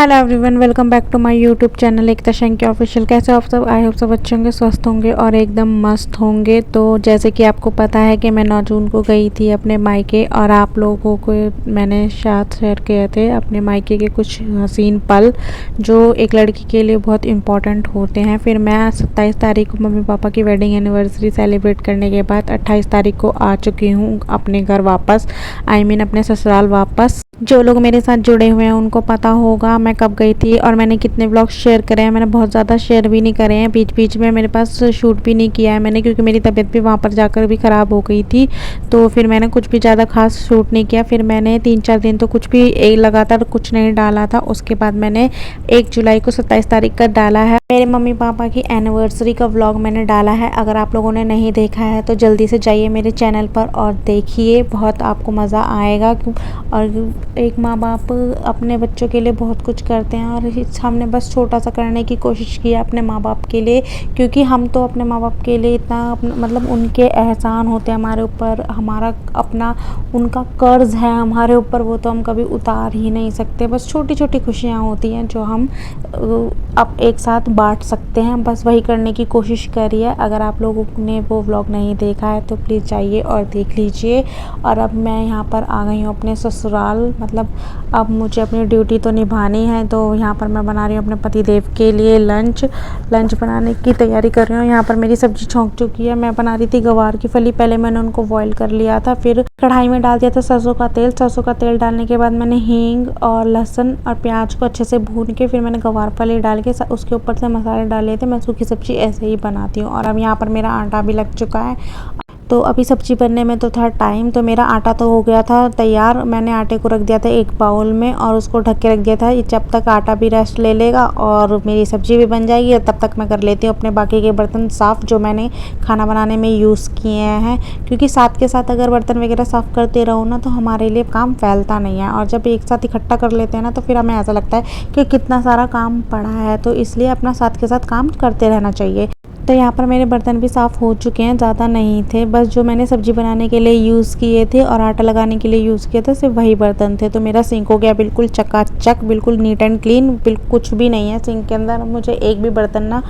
Hello everyone, welcome back to my YouTube channel Ekta Shanki official. कैसे हो आप सब? आई होप सब अच्छे होंगे, स्वस्थ होंगे और एकदम मस्त होंगे। तो जैसे कि आपको पता है कि मैं 9 जून को गई थी अपने मायके, और आप लोगों को मैंने साथ शेयर किए थे अपने मायके के कुछ हसीन पल जो एक लड़की के लिए बहुत इम्पॉर्टेंट होते हैं। फिर मैं 27 तारीख को मम्मी पापा की वेडिंग एनिवर्सरी सेलिब्रेट करने के बाद 28 तारीख को आ चुकी हूँ अपने घर वापस, अपने ससुराल वापस। जो लोग मेरे साथ जुड़े हुए हैं उनको पता होगा मैं कब गई थी और मैंने कितने व्लॉग्स शेयर करे हैं। मैंने बहुत ज़्यादा शेयर भी नहीं करे हैं, बीच बीच में मेरे पास शूट भी नहीं किया है मैंने, क्योंकि मेरी तबीयत भी वहाँ पर जाकर भी ख़राब हो गई थी। तो फिर मैंने कुछ भी ज़्यादा खास शूट नहीं किया। फिर मैंने 3-4 दिन तो कुछ भी लगातार कुछ नहीं डाला था। उसके बाद मैंने 1 जुलाई को 27 तारीख का डाला है मेरे मम्मी पापा की एनिवर्सरी का व्लॉग मैंने डाला है। अगर आप लोगों ने नहीं देखा है तो जल्दी से जाइए मेरे चैनल पर और देखिए, बहुत आपको मज़ा आएगा। और एक माँ बाप अपने बच्चों के लिए बहुत कुछ करते हैं, और हमने बस छोटा सा करने की कोशिश की है अपने माँ बाप के लिए, क्योंकि हम तो अपने माँ बाप के लिए इतना मतलब उनके एहसान होते हैं हमारे ऊपर, हमारा अपना उनका कर्ज है हमारे ऊपर, वो तो हम कभी उतार ही नहीं सकते। बस छोटी छोटी खुशियाँ होती हैं जो हम अब एक साथ बांट सकते हैं, बस वही करने की कोशिश करिए। अगर आप लोगों ने वो व्लॉग नहीं देखा है तो प्लीज़ जाइए और देख लीजिए। और अब मैं यहाँ पर आ गई हूँ अपने ससुराल, मतलब अब मुझे अपनी ड्यूटी तो निभानी है। तो यहाँ पर मैं बना रही हूँ अपने पतिदेव के लिए लंच बनाने की तैयारी कर रही हूँ। यहाँ पर मेरी सब्ज़ी छौंक चुकी है। मैं बना रही थी गवार की फली, पहले मैंने उनको बॉईल कर लिया था, फिर कढ़ाई में डाल दिया था सरसों का तेल डालने के बाद मैंने हींग और लहसुन और प्याज को अच्छे से भून के फिर मैंने गवार फली डाल के उसके ऊपर से मसाले डाले थे। मैं सूखी सब्ज़ी ऐसे ही बनाती हूँ। और अब यहाँ पर मेरा आटा भी लग चुका है। तो अभी सब्ज़ी बनने में तो था टाइम, तो मेरा आटा तो हो गया था तैयार। मैंने आटे को रख दिया था एक बाउल में और उसको ढक के रख दिया था, जब तक आटा भी रेस्ट ले लेगा और मेरी सब्ज़ी भी बन जाएगी। और तब तक मैं कर लेती हूँ अपने बाकी के बर्तन साफ़ जो मैंने खाना बनाने में यूज़ किए हैं, क्योंकि साथ के साथ अगर बर्तन वगैरह साफ़ करते रहो ना तो हमारे लिए काम फैलता नहीं है। और जब एक साथ इकट्ठा कर लेते हैं ना तो फिर हमें ऐसा लगता है कि कितना सारा काम पड़ा है, तो इसलिए अपना साथ के साथ काम करते रहना चाहिए। तो यहाँ पर मेरे बर्तन भी साफ़ हो चुके हैं, ज़्यादा नहीं थे, बस जो मैंने सब्ज़ी बनाने के लिए यूज़ किए थे और आटा लगाने के लिए यूज़ किए थे सिर्फ वही बर्तन थे। तो मेरा सिंक हो गया बिल्कुल चकाचक, बिल्कुल नीट एंड क्लीन, बिल्कुल कुछ भी नहीं है सिंक के अंदर। मुझे एक भी बर्तन ना,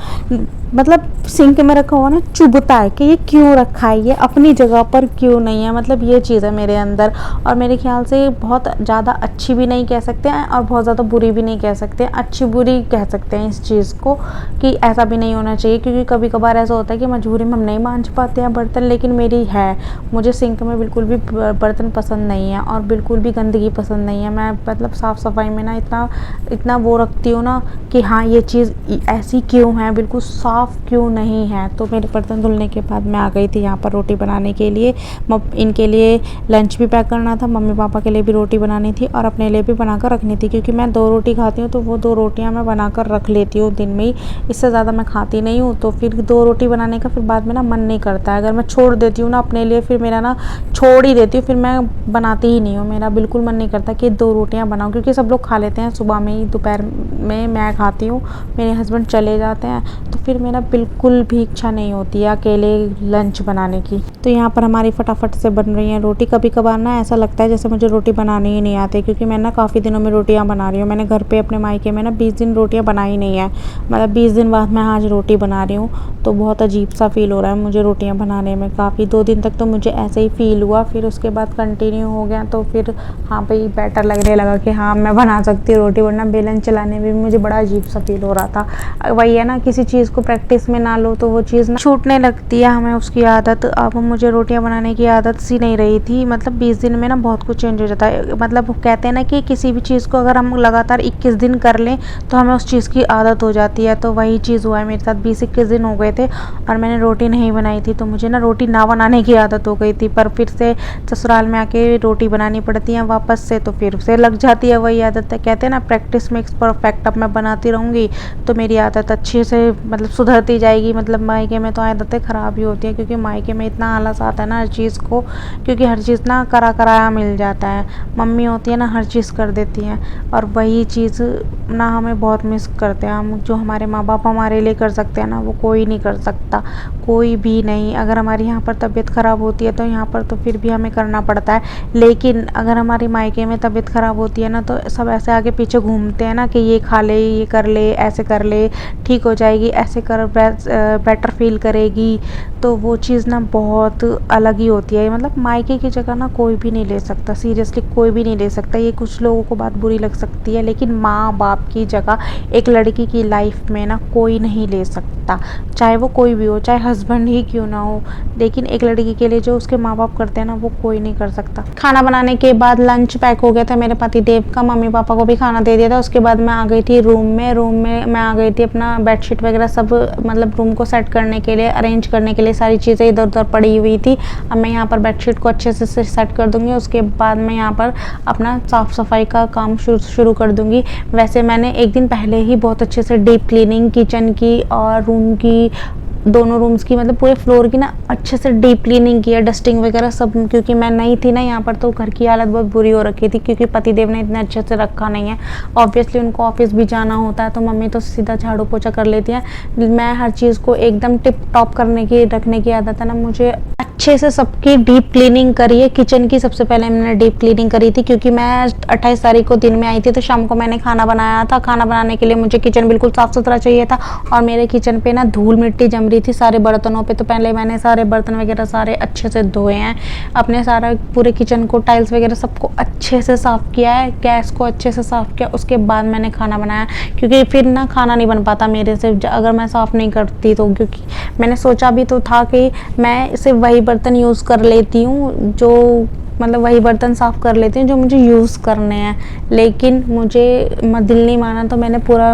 मतलब सिंक में रखा हुआ ना चुभता है कि ये क्यों रखा है, ये अपनी जगह पर क्यों नहीं है, मतलब ये चीज़ है मेरे अंदर। और मेरे ख्याल से बहुत ज़्यादा अच्छी भी नहीं कह सकते हैं और बहुत ज़्यादा बुरी भी नहीं कह सकते, अच्छी बुरी कह सकते हैं इस चीज़ को, कि ऐसा भी नहीं होना चाहिए। क्योंकि कभी कभार ऐसा होता है कि मजबूरी में हम नहीं मांज पाते हैं बर्तन, लेकिन मेरी है, मुझे सिंक में बिल्कुल भी बर्तन पसंद नहीं है और बिल्कुल भी गंदगी पसंद नहीं है। मैं मतलब साफ़ सफाई में ना इतना वो रखती हूँ ना कि हाँ ये चीज़ ऐसी क्यों है, बिल्कुल साफ़ क्यों नहीं है। तो मेरे बर्तन धुलने के बाद मैं आ गई थी यहाँ पर रोटी बनाने के लिए। इनके लिए लंच भी पैक करना था, मम्मी पापा के लिए भी रोटी बनानी थी और अपने लिए भी बनाकर रखनी थी, क्योंकि मैं 2 रोटी खाती हूँ तो वो 2 रोटियाँ मैं बनाकर रख लेती हूँ दिन में ही, इससे ज़्यादा मैं खाती नहीं हूँ। तो फिर 2 रोटी बनाने का फिर बाद में ना मन नहीं करता है। अगर मैं छोड़ देती हूँ ना अपने लिए, फिर मेरा ना छोड़ ही देती हूँ, फिर मैं बनाती ही नहीं हूँ। मेरा बिल्कुल मन नहीं करता कि 2 रोटियाँ बनाऊँ, क्योंकि सब लोग खा लेते हैं सुबह में ही, दोपहर में मैं खाती हूँ, मेरे हस्बैंड चले जाते हैं, तो फिर मेरा बिल्कुल भी इच्छा नहीं होती है अकेले लंच बनाने की। तो यहाँ पर हमारी फटाफट से बन रही है रोटी। कभी कभार ना ऐसा लगता है जैसे मुझे रोटी बनानी ही नहीं आती, क्योंकि मैं ना काफ़ी दिनों में रोटियाँ बना रही हूँ। मैंने घर पे अपने मायके में ना 20 दिन रोटियाँ बनाई नहीं है, मतलब 20 दिन बाद मैं आज रोटी बना रही हूँ। तो बहुत अजीब सा फील हो रहा है मुझे रोटियां बनाने में। काफ़ी 2 दिन तक तो मुझे ऐसे ही फील हुआ, फिर उसके बाद कंटिन्यू हो गया, तो फिर हाँ भाई बेटर लगने लगा कि हाँ मैं बना सकती हूँ रोटी, वरना बेलन चलाने में भी मुझे बड़ा अजीब सा फील हो रहा था। वही है ना, किसी चीज़ को प्रैक्टिस में ना लो तो वो चीज़ ना छूटने लगती है हमें उसकी आदत। अब मुझे रोटियां बनाने की आदत सी नहीं रही थी, मतलब 20 दिन में ना बहुत कुछ चेंज हो जाता है। मतलब कहते हैं ना कि किसी भी चीज़ को अगर हम लगातार 21 दिन कर लें तो हमें उस चीज़ की आदत हो जाती है। तो वही चीज़ हुआ है मेरे साथ, 20-21 दिन हो गए थे और मैंने रोटी नहीं बनाई थी, तो मुझे ना रोटी ना बनाने की आदत हो गई थी। पर फिर से ससुराल में आके रोटी बनानी पड़ती है वापस से, तो फिर से लग जाती है वही आदत है। कहते हैं ना प्रैक्टिस मेक्स परफेक्ट। अब मैं बनाती रहूँगी तो मेरी आदत अच्छे से मतलब मतलब सुधरती जाएगी। मतलब मायके में तो आदतें ख़राब ही होती हैं, क्योंकि मायके में इतना आलस आता है ना हर चीज़ को, क्योंकि हर चीज़ ना कराया मिल जाता है। मम्मी होती है ना हर चीज़ कर देती हैं, और वही चीज़ ना हमें बहुत मिस करते हैं हम। जो हमारे माँ बाप हमारे लिए कर सकते हैं ना, वो कोई नहीं कर सकता, कोई भी नहीं। अगर हमारी यहाँ पर तबीयत ख़राब होती है तो यहाँ पर तो फिर भी हमें करना पड़ता है, लेकिन अगर हमारी मायके में तबीयत ख़राब होती है ना, तो सब ऐसे आगे पीछे घूमते हैं ना कि ये खा ले, ये कर ले, ऐसे कर ले, ठीक हो जाएगी, ऐसे कर, बेटर फील करेगी। तो वो चीज़ ना बहुत अलग ही होती है। मतलब मायके की जगह ना कोई भी नहीं ले सकता, सीरियसली कोई भी नहीं ले सकता। ये कुछ लोगों को बात बुरी लग सकती है, लेकिन माँ बाप की जगह एक लड़की की लाइफ में ना कोई नहीं ले सकता, चाहे वो कोई भी हो, चाहे हस्बैंड ही क्यों ना हो। लेकिन एक लड़की के लिए जो उसके माँ बाप करते हैं ना, वो कोई नहीं कर सकता। खाना बनाने के बाद लंच पैक हो गया था मेरे पति देव का, मम्मी पापा को भी खाना दे दिया था। उसके बाद मैं आ गई थी रूम में मैं आ गई थी अपना बेडशीट वगैरह सब, मतलब रूम को सेट करने के लिए, अरेंज करने के लिए। सारी चीज़ें इधर उधर पड़ी हुई थी। अब मैं यहाँ पर बेडशीट को अच्छे से सेट कर दूँगी। उसके बाद मैं यहाँ पर अपना साफ़ सफाई का काम शुरू कर दूँगी। वैसे मैंने एक दिन पहले ही बहुत अच्छे से डीप क्लीनिंग किचन की और रूम की, दोनों रूम्स की, मतलब पूरे फ्लोर की ना अच्छे से डीप क्लीनिंग किया, डस्टिंग वगैरह सब। क्योंकि मैं नई थी ना यहाँ पर, तो घर की हालत बहुत बुरी हो रखी थी, क्योंकि पतिदेव ने इतने अच्छे से रखा नहीं है। ऑब्वियसली उनको ऑफिस भी जाना होता है, तो मम्मी तो सीधा झाड़ू पोछा कर लेती है। मैं हर चीज़ को एकदम टिप टॉप रखने की आदत है ना मुझे। अच्छे से सबकी डीप क्लीनिंग करी है। किचन की सबसे पहले मैंने डीप क्लीनिंग करी थी, क्योंकि मैं 28 तारीख को दिन में आई थी, तो शाम को मैंने खाना बनाया था। खाना बनाने के लिए मुझे किचन बिल्कुल साफ़ सुथरा चाहिए था, और मेरे किचन पे ना धूल मिट्टी जम रही थी सारे बर्तनों पे। तो पहले मैंने सारे बर्तन वगैरह सारे अच्छे से धोए हैं, अपने सारा पूरे किचन को, टाइल्स वगैरह सबको अच्छे से साफ़ किया है, गैस को अच्छे से साफ़ किया। उसके बाद मैंने खाना बनाया, क्योंकि फिर ना खाना नहीं बन पाता मेरे से अगर मैं साफ़ नहीं करती तो। क्योंकि मैंने सोचा भी तो था कि मैं सिर्फ वही बर्तन यूज़ कर लेती हूँ, जो मतलब वही बर्तन साफ़ कर लेती हूँ जो मुझे यूज़ करने हैं, लेकिन मुझे दिल नहीं माना, तो मैंने पूरा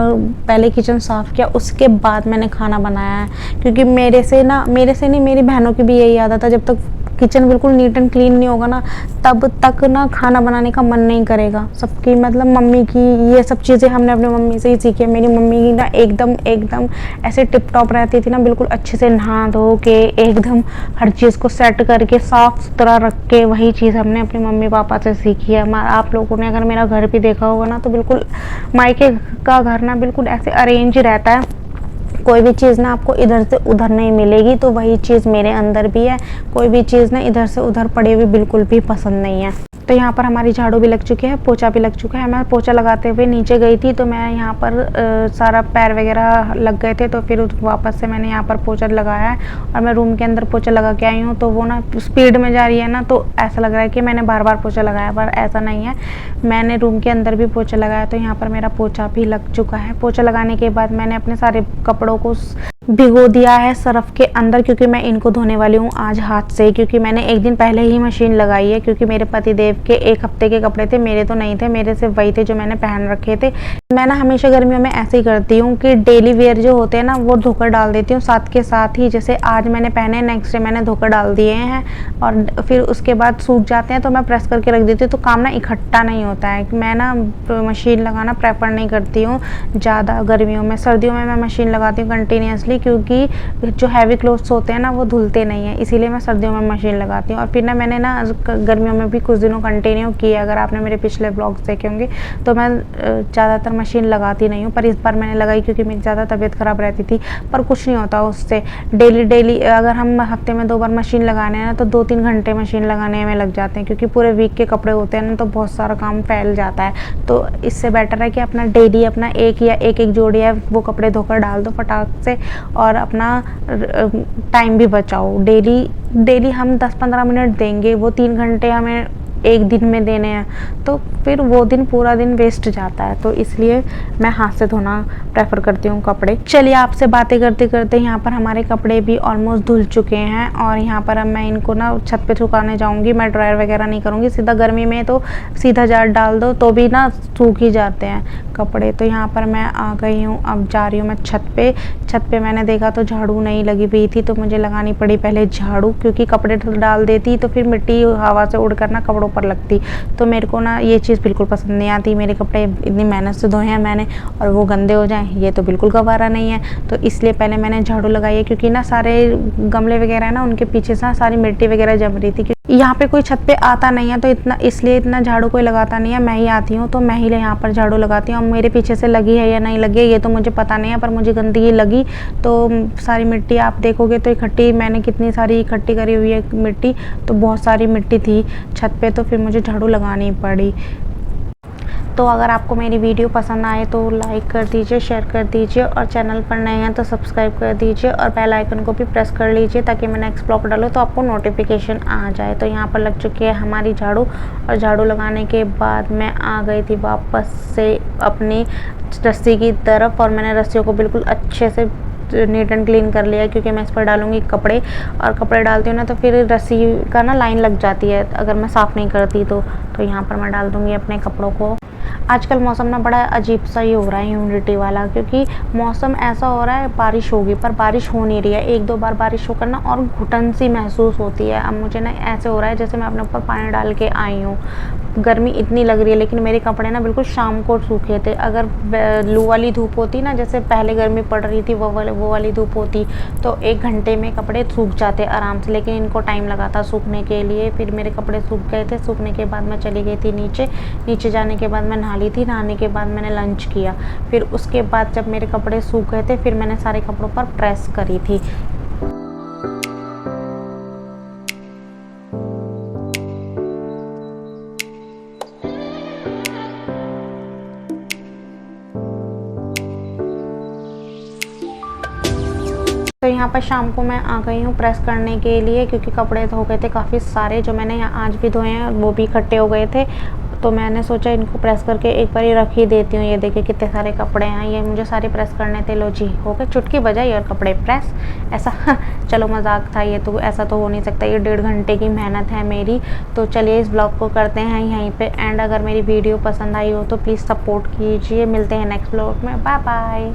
पहले किचन साफ़ किया, उसके बाद मैंने खाना बनाया है। क्योंकि मेरे से नहीं, मेरी बहनों की भी यही आदत है, जब तक किचन बिल्कुल नीट एंड क्लीन नहीं होगा ना, तब तक ना खाना बनाने का मन नहीं करेगा सबकी। मतलब मम्मी की ये सब चीज़ें हमने अपनी मम्मी से ही सीखी है। मेरी मम्मी ना एकदम ऐसे टिप टॉप रहती थी ना, बिल्कुल अच्छे से नहा धो के एकदम हर चीज़ को सेट करके साफ़ सुथरा रख के, वही चीज़ हमने अपने मम्मी पापा से सीखी है। आप लोगों ने अगर मेरा घर भी देखा होगा ना, तो बिल्कुल मायके का घर ना बिल्कुल ऐसे अरेंज रहता है। कोई भी चीज़ ना आपको इधर से उधर नहीं मिलेगी, तो वही चीज़ मेरे अंदर भी है। कोई भी चीज़ ना इधर से उधर पड़ी हुई बिल्कुल भी पसंद नहीं है। तो यहाँ पर हमारी झाड़ू भी लग चुकी है, पोछा भी लग चुका है। मैं पोछा लगाते हुए नीचे गई थी, तो मैं यहाँ पर सारा पैर वगैरह लग गए थे, तो फिर वापस से मैंने यहाँ पर पोछा लगाया है, और मैं रूम के अंदर पोछा लगा के आई हूँ। तो वो ना स्पीड में जा रही है ना, तो ऐसा लग रहा है कि मैंने बार बार पोछा लगाया, पर ऐसा नहीं है। मैंने रूम के अंदर भी पोछा लगाया, तो यहाँ पर मेरा पोछा भी लग चुका है। पोछा लगाने के बाद मैंने अपने सारे कपड़ों को भिगो दिया है सर्फ के अंदर, क्योंकि मैं इनको धोने वाली हूँ आज हाथ से। क्योंकि मैंने एक दिन पहले ही मशीन लगाई है, क्योंकि मेरे पति देव के एक हफ्ते के कपड़े थे, मेरे तो नहीं थे, मेरे सिर्फ वही थे जो मैंने पहन रखे थे। मैं ना हमेशा गर्मियों में ऐसे ही करती हूँ कि डेली वेयर जो होते हैं ना, वो धोकर डाल देती हूँ साथ के साथ ही। जैसे आज मैंने पहने, नेक्स्ट डे मैंने धोकर डाल दिए हैं, और फिर उसके बाद सूख जाते हैं, तो मैं प्रेस करके रख देती हूँ, तो काम ना इकट्ठा नहीं होता है। मैं ना मशीन लगाना प्रेफर नहीं करती हूँ ज़्यादा गर्मियों में। सर्दियों में मैं मशीन लगाती हूँ कंटिन्यूसली, क्योंकि जो हैवी क्लोथ्स होते हैं ना, वो धुलते नहीं है, इसीलिए मैं सर्दियों में मशीन लगाती हूँ। और फिर ना मैंने ना गर्मियों में भी कुछ दिनों कंटिन्यू किया, अगर आपने मेरे पिछले ब्लॉग्स देखे होंगे, तो मैं ज़्यादातर मशीन लगाती नहीं हूँ, पर इस बार मैंने लगाई क्योंकि मेरी ज़्यादा तबीयत ख़राब रहती थी। पर कुछ नहीं होता उससे। डेली अगर हम हफ्ते में 2 बार मशीन लगाने हैं ना, तो 2-3 घंटे मशीन लगाने में लग जाते हैं, क्योंकि पूरे वीक के कपड़े होते हैं ना, तो बहुत सारा काम फैल जाता है। तो इससे बेटर है कि अपना डेली अपना एक जोड़ी है वो कपड़े धोकर डाल दो फटाक से, और अपना टाइम भी बचाओ। डेली हम 10-15 मिनट देंगे, वो 3 घंटे हमें एक दिन में देने हैं, तो फिर वो दिन पूरा दिन वेस्ट जाता है। तो इसलिए मैं हाथ से धोना प्रेफर करती हूँ कपड़े। चलिए, आपसे बातें करते करते यहाँ पर हमारे कपड़े भी ऑलमोस्ट धुल चुके हैं, और यहाँ पर अब मैं इनको ना छत पे सुखाने जाऊँगी। मैं ड्रायर वगैरह नहीं करूँगी, सीधा गर्मी में तो सीधा जार डाल दो तो भी ना सूख ही जाते हैं कपड़े। तो यहाँ पर मैं आ गई हूँ, अब जा रही हूँ मैं छत पे मैंने देखा तो झाड़ू नहीं लगी हुई थी, तो मुझे लगानी पड़ी पहले झाड़ू, क्योंकि कपड़े डाल देती तो फिर मिट्टी हवा से उड़कर ना कपड़ों प्रॉपर लगती। तो मेरे को ना ये चीज़ बिल्कुल पसंद नहीं आती, मेरे कपड़े इतनी मेहनत से धोए हैं मैंने और वो गंदे हो जाएँ, ये तो बिल्कुल गवारा नहीं है। तो इसलिए पहले मैंने झाड़ू लगाई है, क्योंकि ना सारे गमले वगैरह है ना, उनके पीछे से सारी मिट्टी वगैरह जम रही थी। यहाँ पे कोई छत पे आता नहीं है, तो इसलिए इतना झाड़ू कोई लगाता नहीं है, मैं ही आती हूँ, तो मैं ही यहाँ पर झाड़ू लगाती हूँ। अब मेरे पीछे से लगी है या नहीं लगी है ये तो मुझे पता नहीं है, पर मुझे गंदगी लगी। तो सारी मिट्टी आप देखोगे तो इकट्ठी, मैंने कितनी सारी इकट्ठी करी हुई है मिट्टी, तो बहुत सारी मिट्टी थी छत पे, तो फिर मुझे झाड़ू लगानी पड़ी। तो अगर आपको मेरी वीडियो पसंद आए तो लाइक कर दीजिए, शेयर कर दीजिए, और चैनल पर नए हैं तो सब्सक्राइब कर दीजिए और बेल आइकन को भी प्रेस कर लीजिए, ताकि मैं नेक्स्ट ब्लॉग डालूँ तो आपको नोटिफिकेशन आ जाए। तो यहाँ पर लग चुकी है हमारी झाड़ू, और झाड़ू लगाने के बाद मैं आ गई थी वापस से अपनी रस्सी की तरफ, और मैंने रस्सियों को बिल्कुल अच्छे से नीट एंड क्लीन कर लिया, क्योंकि मैं इस पर डालूंगी कपड़े, और कपड़े डालती हूँ ना तो फिर रस्सी का ना लाइन लग जाती है अगर मैं साफ़ नहीं करती तो यहाँ पर मैं डाल दूँगी अपने कपड़ों को। आजकल मौसम ना बड़ा अजीब सा ही हो रहा है, ह्यूमिडिटी वाला, क्योंकि मौसम ऐसा हो रहा है बारिश होगी पर बारिश हो नहीं रही है। एक दो बार बारिश होकर ना और घुटन सी महसूस होती है। अब मुझे ना ऐसे हो रहा है जैसे मैं अपने ऊपर पानी डाल के आई हूँ। गर्मी इतनी लग रही है, लेकिन मेरे कपड़े ना बिल्कुल शाम को सूखे थे। अगर लू वाली धूप होती ना, जैसे पहले गर्मी पड़ रही थी वो वाली धूप होती, तो 1 घंटे में कपड़े सूख जाते आराम से, लेकिन इनको टाइम लगा था सूखने के लिए। फिर मेरे कपड़े सूख गए थे। सूखने के बाद मैं चली गई थी नीचे जाने के बाद मैं नहा ली थी। नहाने के बाद मैंने लंच किया। फिर उसके बाद जब मेरे कपड़े सूख गए थे, फिर मैंने सारे कपड़ों पर प्रेस करी थी। तो यहाँ पर शाम को मैं आ गई हूँ प्रेस करने के लिए, क्योंकि कपड़े हो गए थे काफ़ी सारे, जो मैंने यहाँ आज भी धोए हैं वो भी इकट्ठे हो गए थे। तो मैंने सोचा इनको प्रेस करके एक बार ही रख ही देती हूँ। ये देखिए कितने सारे कपड़े हैं, ये मुझे सारे प्रेस करने थे। लो जी, हो गए, चुटकी बजाई और कपड़े प्रेस। ऐसा चलो मजाक था ये तो, ऐसा तो हो नहीं सकता, ये 1.5 घंटे की मेहनत है मेरी। तो चलिए इस ब्लॉग को करते हैं यहीं पे एंड। अगर मेरी वीडियो पसंद आई हो तो प्लीज़ सपोर्ट कीजिए। मिलते हैं नेक्स्ट ब्लॉग में, बाय बाय।